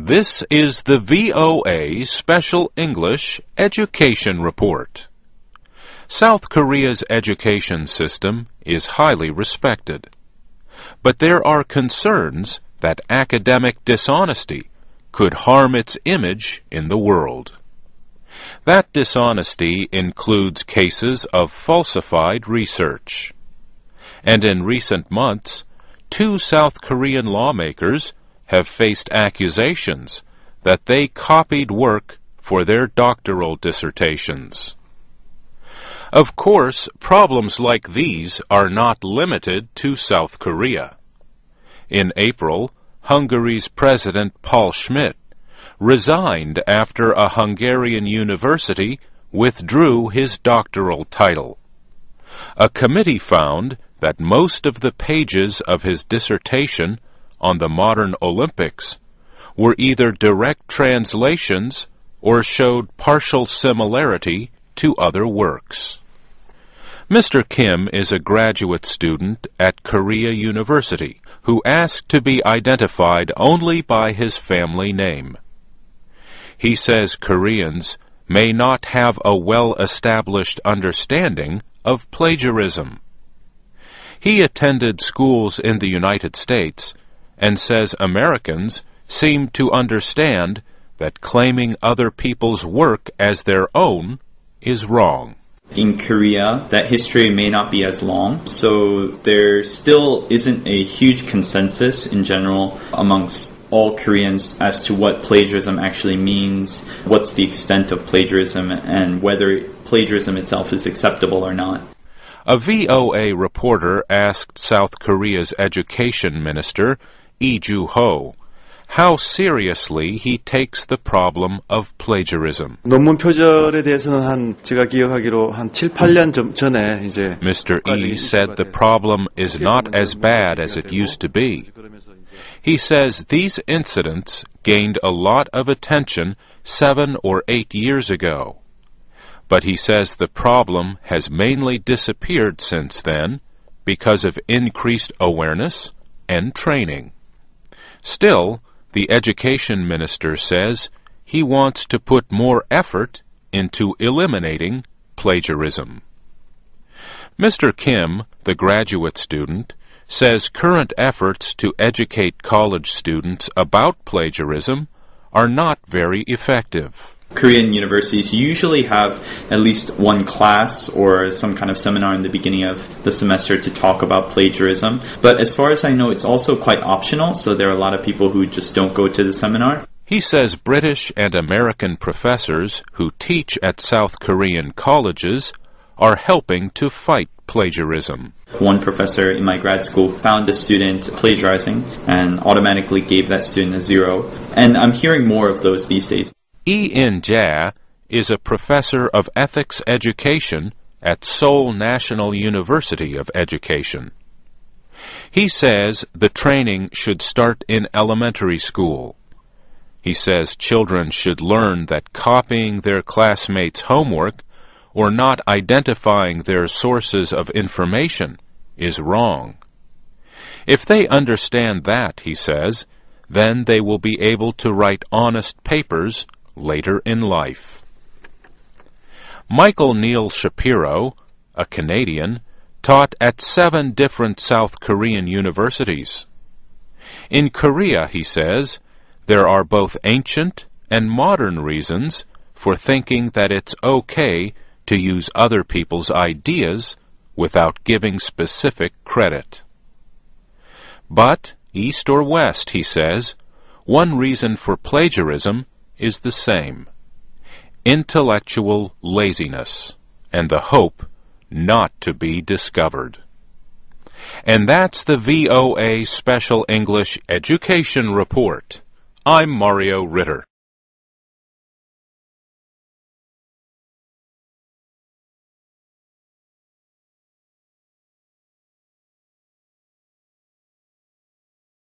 This is the VOA Special English Education Report. South Korea's education system is highly respected. But there are concerns that academic dishonesty could harm its image in the world. That dishonesty includes cases of falsified research. And in recent months, 2 South Korean lawmakers have faced accusations that they copied work for their doctoral dissertations. Of course, problems like these are not limited to South Korea. In April, Hungary's President Paul Schmidt resigned after a Hungarian university withdrew his doctoral title. A committee found that most of the pages of his dissertation on the modern Olympics were either direct translations or showed partial similarity to other works. Mr. Kim is a graduate student at Korea University who asked to be identified only by his family name. He says Koreans may not have a well-established understanding of plagiarism. He attended schools in the United States and says Americans seem to understand that claiming other people's work as their own is wrong. In Korea, that history may not be as long, so there still isn't a huge consensus in general amongst all Koreans as to what plagiarism actually means, what's the extent of plagiarism, and whether plagiarism itself is acceptable or not. A VOA reporter asked South Korea's education minister, Lee-Ju-ho, how seriously he takes the problem of plagiarism. 논문 표절에 대해서는 제가 기억하기로 한 7, 8년 전에 이제 Mr. E said the problem is not as bad as it used to be. He says these incidents gained a lot of attention 7 or 8 years ago. But he says the problem has mainly disappeared since then because of increased awareness and training. Still, the education minister says he wants to put more effort into eliminating plagiarism. Mr. Kim, the graduate student, says current efforts to educate college students about plagiarism are not very effective. Korean universities usually have at least one class or some kind of seminar in the beginning of the semester to talk about plagiarism. But as far as I know, it's also quite optional, so there are a lot of people who just don't go to the seminar. He says British and American professors who teach at South Korean colleges are helping to fight plagiarism. One professor in my grad school found a student plagiarizing and automatically gave that student a 0. And I'm hearing more of those these days. In-jae is a professor of ethics education at Seoul National University of Education. He says the training should start in elementary school. He says children should learn that copying their classmates' homework or not identifying their sources of information is wrong. If they understand that, he says, then they will be able to write honest papers later in life. Michael Neil Shapiro, a Canadian, taught at 7 different South Korean universities. In Korea, he says, there are both ancient and modern reasons for thinking that it's okay to use other people's ideas without giving specific credit. But, east or west, he says, one reason for plagiarism is the same: intellectual laziness and the hope not to be discovered. And that's the VOA Special English Education Report. I'm Mario Ritter.